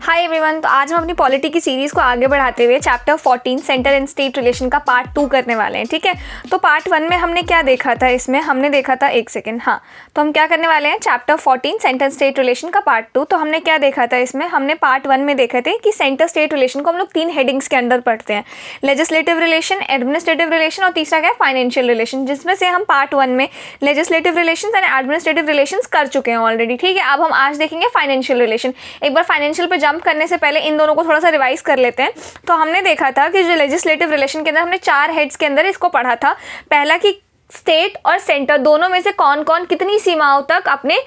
Hi everyone. तो आज हम अपनी पॉलिटी की सीरीज़ को आगे बढ़ाते हुए chapter 14 centre and state relation का पार्ट 2 करने वाले हैं। ठीक है, तो पार्ट 1 में हमने क्या देखा था, इसमें हमने देखा था एक सेकेंड, हाँ, तो हम क्या करने वाले हैं चैप्टर 14 सेंटर स्टेट रिलेशन का पार्ट 2। तो हमने क्या देखा था इसमें, हमने पार्ट 1 में देखे थे कि सेंटर स्टेट रिलेशन को हम लोग 3 हेडिंग्स के अंदर पढ़ते हैं, लेजिस्लेटिव रिलेशन, एडमिनिस्ट्रेटिव रिलेशन और तीसरा क्या है फाइनेंशियल रिलेशन, जिसमें से हम पार्ट 1 में legislative relation and administrative relation कर चुके हैं ऑलरेडी। ठीक है, अब हम आज देखेंगे फाइनेंशियल रिलेशन। एक बार फाइनेंशियल पे जंप करने से पहले इन दोनों को थोड़ा सा रिवाइज कर लेते हैं। तो हमने देखा था कि जो लेजिस्लेटिव रिलेशन के अंदर हमने 4 हेड्स के अंदर इसको पढ़ा था। पहला कि स्टेट और सेंटर दोनों में से कौन कौन कितनी सीमाओं तक अपने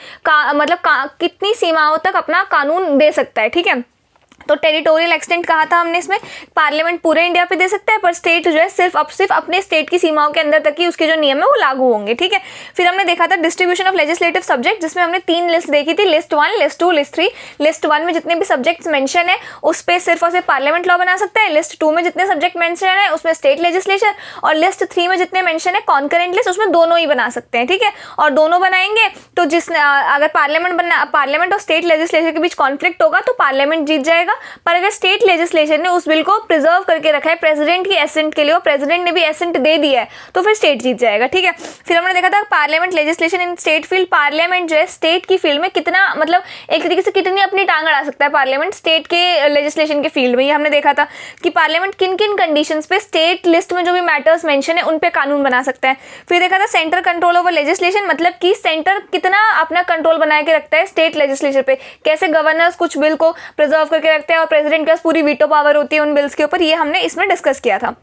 कितनी सीमाओं तक अपना कानून दे सकता है। ठीक है, तो टेरिटोरियल एक्सटेंट कहा था हमने, इसमें पार्लियामेंट पूरे इंडिया पे दे सकता है, पर स्टेट जो है सिर्फ अपने स्टेट की सीमाओं के अंदर तक ही उसके जो नियम है वो लागू होंगे। ठीक है, फिर हमने देखा था डिस्ट्रीब्यूशन ऑफ लेजिस्लेटिव सब्जेक्ट, जिसमें हमने 3 लिस्ट देखी थी, लिस्ट 1, लिस्ट 2, लिस्ट 3। लिस्ट 1 में जितने भी सब्जेक्ट्स मेंशन है उस पर सिर्फ और सिर्फ पार्लियामेंट लॉ बना सकता है, लिस्ट 2 में जितने सब्जेक्ट मेंशन है उसमें स्टेट लेजिस्लेशन, और लिस्ट 3 में जितने मेंशन है कॉन्करेंट लिस्ट, उसमें दोनों ही बना सकते हैं। ठीक है, और दोनों बनाएंगे तो अगर पार्लियामेंट और स्टेट लेजिस्लेशन के बीच कॉन्फ्लिक्ट होगा तो पार्लियामेंट जीत जाएगा, पर अगर स्टेट लेजिस्लेशन ने उस बिल को प्रिजर्व करके रखा है प्रेसिडेंट की एसेंट के लिए और प्रेसिडेंट ने भी एसेंट दे दिया है तो फिर स्टेट जीत जाएगा। ठीक है, फिर हमने देखा था पार्लियामेंट लेजिस्लेशन इन स्टेट फील्ड, पार्लियामेंट जो है स्टेट की फील्ड में कितना एक तरीके से कितनी अपनी टांग अड़ा सकता है पार्लियामेंट स्टेट के लेजिस्लेशन के फील्ड में। ये हमने देखा था कि पार्लियामेंट किन किन कंडीशंस पे स्टेट लिस्ट में जो भी मैटर्स मेंशन है उन पे कानून बना सकता है। फिर देखा था सेंटर कंट्रोल ओवर लेजिस्लेशन, मतलब कि सेंटर कितना अपना कंट्रोल बना के रखता है स्टेट लेजिस्लेचर पे, कैसे गवर्नर्स कुछ बिल को प्रिजर्व करके रखते हैं और प्रेसिडेंट के पास पूरी वीटो पावर होती है उन बिल्स के ऊपर। ये हमने इसमें डिस्कस किया था।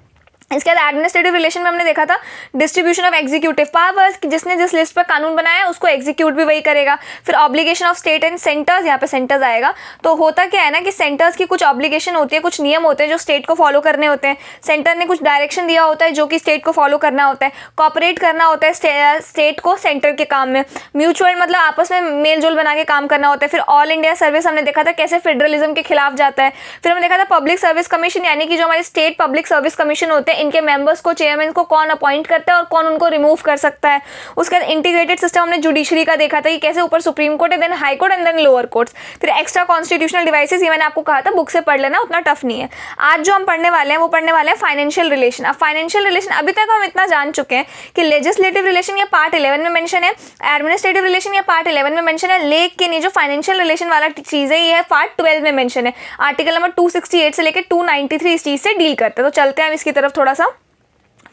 इसके बाद एडमिनिस्ट्रेटिव रिलेशन में हमने देखा था डिस्ट्रीब्यूशन ऑफ एग्जीक्यूटिव पावर्स, कि जिसने जिस लिस्ट पर कानून बनाया है उसको एग्जीक्यूट भी वही करेगा। फिर obligation of state and centres, यहाँ पे सेंटर्स आएगा। तो होता क्या है ना कि सेंटर्स की कुछ ऑब्लिगेशन होती है, कुछ नियम होते हैं जो स्टेट को फॉलो करने होते हैं, सेंटर ने कुछ डायरेक्शन दिया होता है जो कि स्टेट को फॉलो करना होता है, कॉपरेट करना होता है स्टेट को सेंटर के काम में, म्यूचुअल मतलब आपस में मेल जोल बना के काम करना होता है। फिर ऑल इंडिया सर्विस हमने देखा था कैसे फेडरलिज्म के खिलाफ जाता है। फिर हमने देखा था पब्लिक सर्विस कमीशन, यानी कि जो हमारे स्टेट पब्लिक सर्विस कमीशन होते हैं इनके मेंबर्स को, चेयरमैन को कौन अपॉइंट करता है और कौन उनको रिमूव कर सकता है। उसके बाद इंटीग्रेटेड सिस्टम हमने जुडिशरी का देखा था कि कैसे ऊपर सुप्रीम कोर्ट है, then high court and then lower courts. फिर एक्स्ट्रा कॉन्स्टिट्यूशनल डिवाइसेस, ये मैंने आपको कहा था बुक से पढ़ लेना, उतना टफ नहीं है। आज जो हम पढ़ने वाले हैं वो पढ़ने वाले हैं फाइनेंशियल रिलेशन। अब फाइनेंशियल रिलेशन अभी तक हम इतना जान चुके हैं कि लेजिस्लेटिव रिलेशन ये पार्ट 11 में मेंशन है, एडमिनिस्ट्रेटिव रिलेशन ये पार्ट 11 में मेंशन है, लेकिन ये जो फाइनेंशियल रिलेशन वाला चीज है ये है पार्ट 12 में मेंशन है। आर्टिकल नंबर 268 से लेकर 293 इस चीज से डील करते हैं। तो चलते हैं हम इसकी तरफ, थोड़ा सा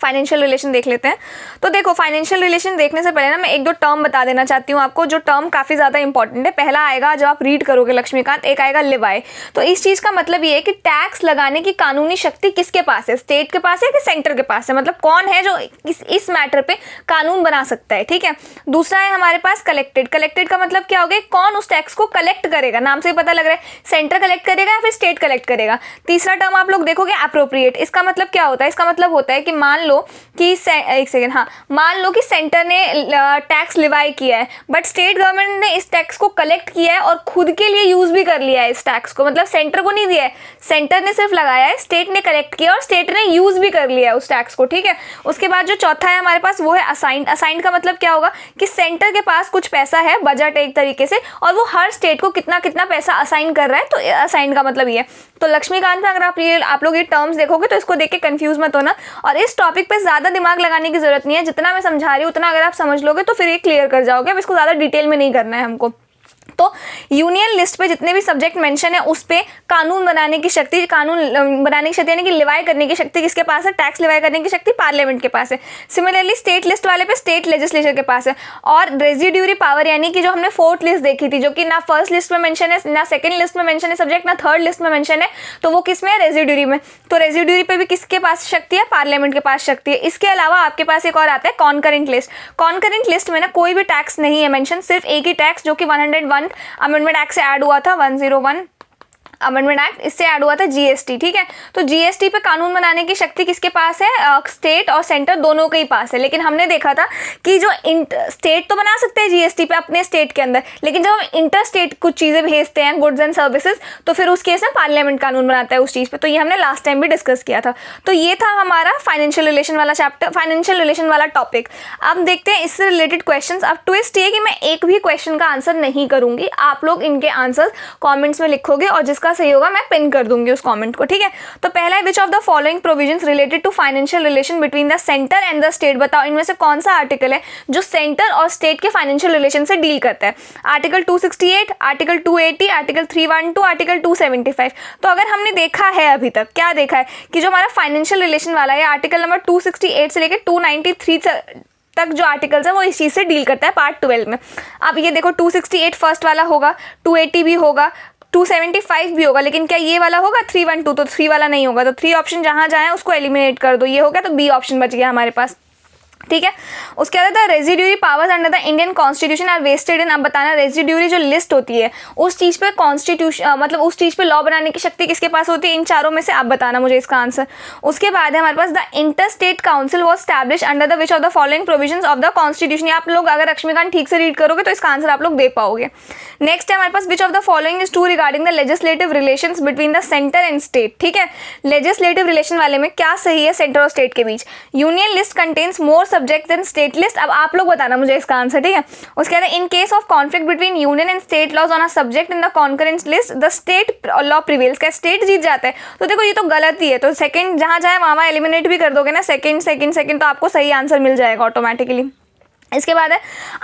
फाइनेंशियल रिलेशन देख लेते हैं। तो देखो, फाइनेंशियल रिलेशन देखने से पहले ना मैं एक दो टर्म बता देना चाहती हूँ आपको, जो टर्म काफ़ी ज़्यादा इंपॉर्टेंट है। पहला आएगा जब आप रीड करोगे लक्ष्मीकांत, एक आएगा लिवाई। तो इस चीज़ का मतलब ये है कि टैक्स लगाने की कानूनी शक्ति किसके पास है, स्टेट के पास है कि सेंटर के पास है, मतलब कौन है जो इस मैटर पे कानून बना सकता है। ठीक है, दूसरा है हमारे पास कलेक्टेड। कलेक्टेड का मतलब क्या हो गया, कौन उस टैक्स को कलेक्ट करेगा, नाम से ही पता लग रहा है सेंटर कलेक्ट करेगा या फिर स्टेट कलेक्ट करेगा। तीसरा टर्म आप लोग देखोगे अप्रोप्रिएट। इसका मतलब क्या होता है, इसका मतलब होता है कि मान लो कि एक सेकेंड, हाँ, मान लो कि सेंटर ने टैक्स लिवाई किया है बट स्टेट गवर्नमेंट ने इस टैक्स को कलेक्ट किया है और खुद के लिए यूज भी कर लिया है इस टैक्स को, मतलब सेंटर को नहीं दिया है, सेंटर ने सिर्फ लगाया है, स्टेट ने कलेक्ट किया और स्टेट ने यूज भी कर लिया है उस टैक्स को। ठीक है, उसके बाद जो चौथा है हमारे पास वो है असाइंड। असाइंड का मतलब क्या होगा कि सेंटर के पास कुछ पैसा है, बजट है एक तरीके से, और वो हर स्टेट को कितना कितना पैसा असाइन कर रहा है, तो असाइंड का मतलब ये है। तो लक्ष्मीकांत में अगर आप लोग ये टर्म्स देखोगे तो इसको देख के कंफ्यूज मत होना, और इस टॉपिक पे ज्यादा दिमाग लगाने की जरूरत नहीं है, जितना मैं समझा रही हूँ उतना अगर आप समझ लोगे तो फिर ये क्लियर कर जाओगे। अब इसको ज्यादा डिटेल में नहीं करना है हमको। तो यूनियन लिस्ट पे जितने भी सब्जेक्ट मेंशन है उस पे कानून बनाने की शक्ति यानी कि लिवाई करने की शक्ति किसके पास है, टैक्स लिवाई करने की शक्ति पार्लियामेंट के पास है। सिमिलरली स्टेट लिस्ट वाले पे स्टेट लेजिस्लेचर के पास है। और रेजिड्यूरी पावर, यानी कि जो हमने 4th लिस्ट देखी थी, जो कि ना फर्स्ट लिस्ट में मेंशन है, ना सेकंड लिस्ट में मेंशन है सब्जेक्ट, ना 3rd लिस्ट में मेंशन है, तो वो किस में है, रेजिड्यूरी में। तो रेजिड्यूरी पे भी किसके पास शक्ति है, पार्लियामेंट के पास शक्ति है। इसके अलावा आपके पास एक और आता है कॉन्करेंट लिस्ट। कॉन्करेंट लिस्ट में ना कोई भी टैक्स नहीं है मेंशन, सिर्फ एक ही टैक्स जो कि 101 अमेंडमेंट एक्ट से ऐड हुआ था, 101 अमेंडमेंट एक्ट, इससे ऐड हुआ था जीएसटी। ठीक है, तो जीएसटी पे कानून बनाने की शक्ति किसके पास है, स्टेट और सेंटर दोनों के ही पास है। लेकिन हमने देखा था कि जो स्टेट तो बना सकते हैं जीएसटी पे अपने स्टेट के अंदर, लेकिन जब हम इंटर स्टेट कुछ चीजें भेजते हैं, गुड्स एंड सर्विसेज, तो फिर उस केस में पार्लियामेंट कानून बनाता है उस चीज पे। तो ये हमने लास्ट टाइम भी डिस्कस किया था। तो ये था हमारा फाइनेंशियल रिलेशन वाला चैप्टर, फाइनेंशियल रिलेशन वाला टॉपिक। अब देखते हैं इससे रिलेटेड क्वेश्चंस। अब ट्विस्ट ये कि मैं एक भी क्वेश्चन का आंसर नहीं करूंगी, आप लोग इनके आंसर कॉमेंट्स में लिखोगे और जिसका आपका सही होगा, मैं पिन कर दूंगी उस कमेंट को, ठीक है। तो पहला है which of the following provisions related to financial relation between the centre and the state. बताओ इनमें से कौन सा आर्टिकल है जो सेंटर और स्टेट के फाइनेंशियल रिलेशन से डील करता है। Article 268, article 280, article 312, article 275। तो अगर हमने देखा है अभी तक क्या देखा है कि जो हमारा फाइनेंशियल रिलेशन वाला है आर्टिकल नंबर 268 से लेकर 293 तक जो आर्टिकल्स है वो इस चीज़ से डील करता है पार्ट 12 में। अब ये देखो 268 फर्स्ट वाला होगा, 280 भी होगा, 275 भी होगा, लेकिन क्या ये वाला होगा 312? तो 3 वाला नहीं होगा। तो 3 ऑप्शन जहाँ जाए उसको एलिमिनेट कर दो, ये हो गया, तो बी ऑप्शन बच गया हमारे पास, ठीक है। उसके बाद the residuary powers under the Indian constitution are vested in. अब बताना रेजिड्यूरी जो लिस्ट होती है उस चीज़ पे कॉन्स्टिट्यूशन मतलब उस चीज़ पे लॉ बनाने की शक्ति किसके पास होती है? इन चारों में से आप बताना मुझे इसका आंसर। उसके बाद है हमारे पास the inter state council was establish under the which of the following provisions of the constitution. आप लोग अगर लक्ष्मीकांत ठीक से रीड करोगे तो इसका आंसर आप लोग दे पाओगे। नेक्स्ट है हमारे पास which of the following is true regarding the legislative relations between the centre and state. ठीक है, लेजिस्लेटिव रिलेशन वाले में क्या सही है सेंटर और स्टेट के बीच? Union list contains more subject than state list. अब आप लोग बताना मुझे इसका आंसर, ठीक है। उसके बाद in case of conflict between union and state laws on a subject in the concurrence list the state law prevails. क्या स्टेट जीत जाता है? तो देखो ये तो गलत ही है, तो सेकंड जहां जाए वहां एलिमिनेट भी कर दोगे ना, सेकंड सेकंड सेकंड, तो आपको सही आंसर मिल जाएगा ऑटोमेटिकली। इसके बाद है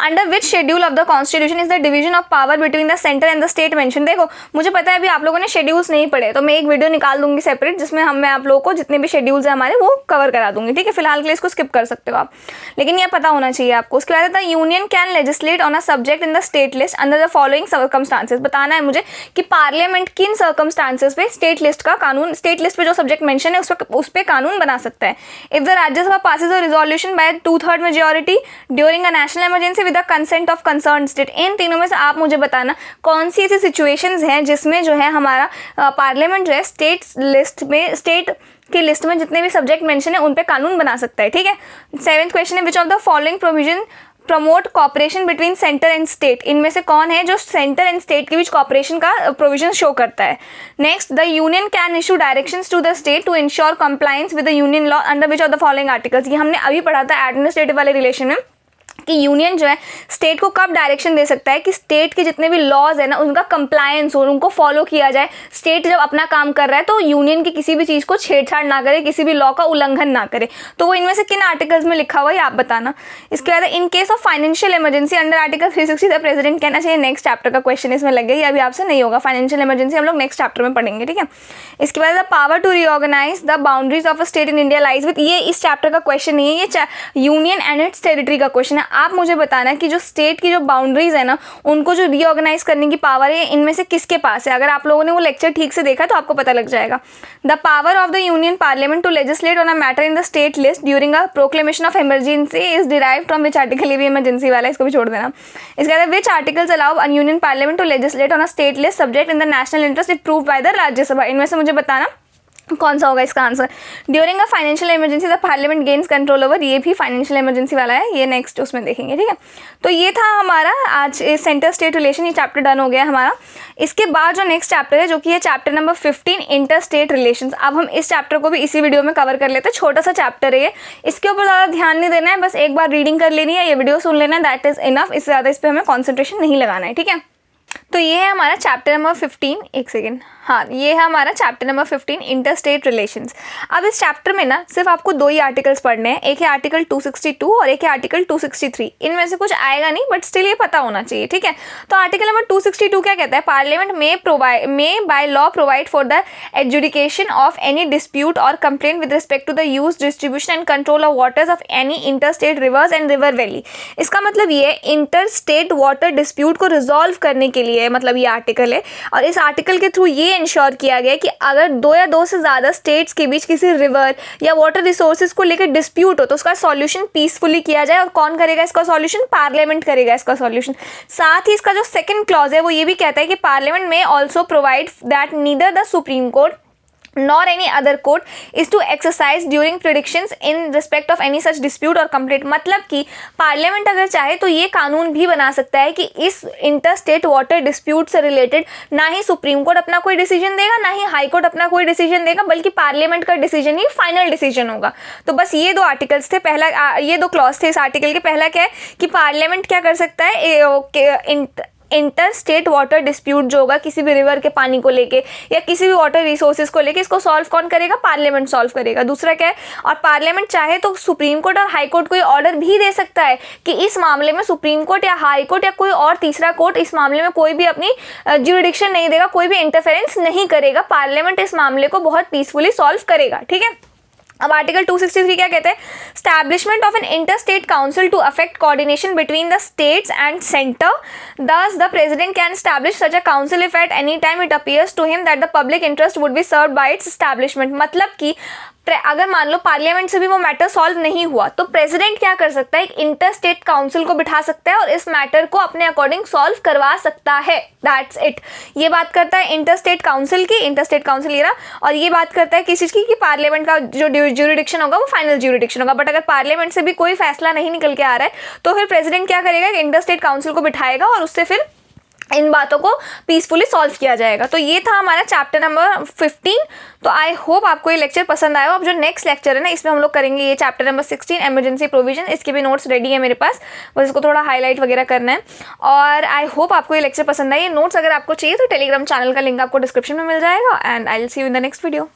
under which schedule of the constitution is the division of power between the centre and the state mention. देखो मुझे पता है अभी आप लोगों ने शेड्यूल्स नहीं पढ़े, तो मैं एक वीडियो निकाल दूंगी सेपरेट जिसमें मैं आप लोगों को जितने भी शेड्यूल्स हैं हमारे वो कवर करा दूंगी, ठीक है। फिलहाल के लिए इसको स्किप कर सकते हो आप, लेकिन ये पता होना चाहिए आपको। उसके बाद the union can legislate on a subject in the state list under the following circumstances. बताना है मुझे कि पार्लियामेंट किन सर्कमस्टांसेस पे स्टेट लिस्ट का कानून, स्टेट लिस्ट पे जो सब्जेक्ट मेंशन है उस पर कानून बना सकता है। If the Rajya Sabha passes a resolution by 2/3 majority during a national emergency with the consent of concern state. इन तीनों में से आप मुझे बताना कौन सी ऐसी सिचुएशंस हैं जिसमें जो है हमारा पार्लियामेंट जो है स्टेट लिस्ट में, स्टेट की लिस्ट में जितने भी सब्जेक्ट मेंशन है उन पे कानून बना सकता है, ठीक है। 7th क्वेश्चन है which of the following provision promote cooperation between centre and state. इनमें से कौन है जो सेंटर एंड स्टेट के बीच कॉपरेशन का प्रोविजन शो करता है? Next the union can issue directions to the state to ensure compliance with the union law under which of the following articles. ये हमने अभी पढ़ा था एडमिनिस्ट्रेटिव वाले रिलेशन में कि यूनियन जो है स्टेट को कब डायरेक्शन दे सकता है कि स्टेट के जितने भी लॉज है ना उनका कंप्लायंस हो, उनको फॉलो किया जाए। स्टेट जब अपना काम कर रहा है तो यूनियन की किसी भी चीज़ को छेड़छाड़ ना करे, किसी भी लॉ का उल्लंघन ना करे। तो वो इनमें से किन आर्टिकल्स में लिखा हुआ है आप बताना। इसके बाद in case of financial emergency under article 360 the president can. अच्छा ये नेक्स्ट चैप्टर का क्वेश्चन इसमें लग गया, ये अभी आपसे नहीं होगा, फाइनेंशियल इमरजेंसी हम लोग नेक्स्ट चैप्टर में पढ़ेंगे, ठीक है। इसके बाद the power to reorganise the boundaries of a state in India lies with. ये इस चैप्टर का क्वेश्चन नहीं है, ये यूनियन एंड इट्स टेरिटरी का क्वेश्चन है। आप मुझे बताना कि जो स्टेट की जो बाउंड्रीज है ना उनको जो रीऑर्गेनाइज करने की पावर है इनमें से किसके पास है? अगर आप लोगों ने वो लेक्चर ठीक से देखा तो आपको पता लग जाएगा। The power of the union parliament to legislate on a matter in the state list during a proclamation of emergency is derive from which article. ये भी इमरजेंसी वाला है, इसको भी छोड़ देना। इसके बाद which articles allow a union parliament to legislate on a state list subject in the national interest if proved by the Rajya Sabha. इनमें से मुझे बताना कौन सा होगा इसका answer. During a financial emergency the parliament gains control over. ये भी फाइनेंशियल इमरजेंसी वाला है, ये नेक्स्ट उसमें देखेंगे, ठीक है। तो ये था हमारा आज सेंटर स्टेट रिलेशन, ये चैप्टर डन हो गया हमारा। इसके बाद जो नेक्स्ट चैप्टर है जो कि है chapter number 15 inter state relations. अब हम इस चैप्टर को भी इसी वीडियो में कवर कर लेते हैं, छोटा सा चैप्टर है ये, इसके ऊपर ज़्यादा ध्यान नहीं देना है, बस एक बार रीडिंग कर लेनी है, ये वीडियो सुन लेना है, दैट इज इनफ। इससे ज़्यादा इस पर हमें कॉन्सेंट्रेशन नहीं लगाना है, ठीक है। तो ये है हमारा चैप्टर नंबर 15, एक सेकेंड, हाँ ये है हमारा chapter number 15 inter state relations. अब इस चैप्टर में ना सिर्फ आपको दो ही आर्टिकल्स पढ़ने हैं, एक है आर्टिकल 262 और एक है आर्टिकल 263। इनमें से कुछ आएगा नहीं बट स्टिल ये पता होना चाहिए, ठीक है। तो आर्टिकल नंबर 262 क्या कहता है? Parliament may by law provide for the adjudication of any dispute or complaint with respect to the use, distribution and control of waters of any inter state rivers and river valley. इसका मतलब ये inter state water dispute को resolve करने के लिए मतलब ये article है, और इस आर्टिकल के थ्रू ये इंश्योर किया गया कि अगर दो या दो से ज़्यादा स्टेट्स के बीच किसी रिवर या वाटर रिसोर्सेज को लेकर डिस्प्यूट हो तो उसका सॉल्यूशन पीसफुली किया जाए। और कौन करेगा इसका सॉल्यूशन? पार्लियामेंट करेगा इसका सॉल्यूशन। साथ ही इसका जो सेकंड क्लॉज है वो ये भी कहता है कि पार्लियामेंट में also provide that neither the supreme court nor any other court is to exercise during predictions in respect of any such dispute or complaint। मतलब कि पार्लियामेंट अगर चाहे तो ये कानून भी बना सकता है कि इस इंटर स्टेट वाटर डिस्प्यूट से रिलेटेड ना ही सुप्रीम कोर्ट अपना कोई डिसीजन देगा ना ही हाई कोर्ट अपना कोई डिसीजन देगा, बल्कि पार्लियामेंट का डिसीजन ही फाइनल डिसीजन होगा। तो बस ये दो आर्टिकल्स थे, पहला ये दो क्लॉज थे इस आर्टिकल के। पहला क्या है कि पार्लियामेंट क्या कर सकता है, इंटर स्टेट वाटर डिस्प्यूट जो होगा किसी भी रिवर के पानी को लेके या किसी भी वाटर रिसोर्सेज को लेके, इसको सॉल्व कौन करेगा? पार्लियामेंट सॉल्व करेगा। दूसरा क्या है, और पार्लियामेंट चाहे तो सुप्रीम कोर्ट और हाई कोर्ट को ऑर्डर भी दे सकता है कि इस मामले में सुप्रीम कोर्ट या हाई कोर्ट या कोई और तीसरा कोर्ट इस मामले में कोई भी अपनी ज्यूरिडिक्शन नहीं देगा, कोई भी इंटरफेरेंस नहीं करेगा। पार्लियामेंट इस मामले को बहुत पीसफुली सॉल्व करेगा, ठीक है। अब आर्टिकल 263 क्या कहते हैं? Establishment of an inter state council to affect coordination between the states and centre, thus the president can establish such a council if at any time it appears to him that the public interest would be served by its establishment। मतलब कि अगर मान लो parliament से भी वो matter solve नहीं हुआ तो प्रेसिडेंट क्या कर सकता है? एक इंटर स्टेट काउंसिल को बिठा सकता है और इस मैटर को अपने अकॉर्डिंग सॉल्व करवा सकता है। That's it. ये बात करता है इंटर स्टेट काउंसिल की, इंटर स्टेट काउंसिल ये रहा, और ये बात करता है किस चीज़ की कि पार्लियामेंट का जो ज्यूरिडिक्शन होगा वो फाइनल ज्यूरिडिक्शन होगा। बट अगर पार्लियामेंट से भी कोई फैसला नहीं निकल के आ रहा है तो फिर प्रेसिडेंट क्या करेगा? इंटर स्टेट काउंसिल को बिठाएगा और उससे फिर इन बातों को पीसफुली सॉल्व किया जाएगा। तो ये था हमारा चैप्टर नंबर 15। तो आई होप आपको ये लेक्चर पसंद आया। अब जो नेक्स्ट लेक्चर है ना, इसमें हम लोग करेंगे ये चैप्टर नंबर 16 इमरजेंसी प्रोविजन। इसके भी नोट्स रेडी है मेरे पास, बस इसको थोड़ा हाईलाइट वगैरह करना है। और आई होप आपको ये लेक्चर पसंद आए। ये नोट्स अगर आपको चाहिए तो टेलीग्राम चैनल का लिंक आपको डिस्क्रिप्शन में मिल जाएगा। And I will see you in the next video.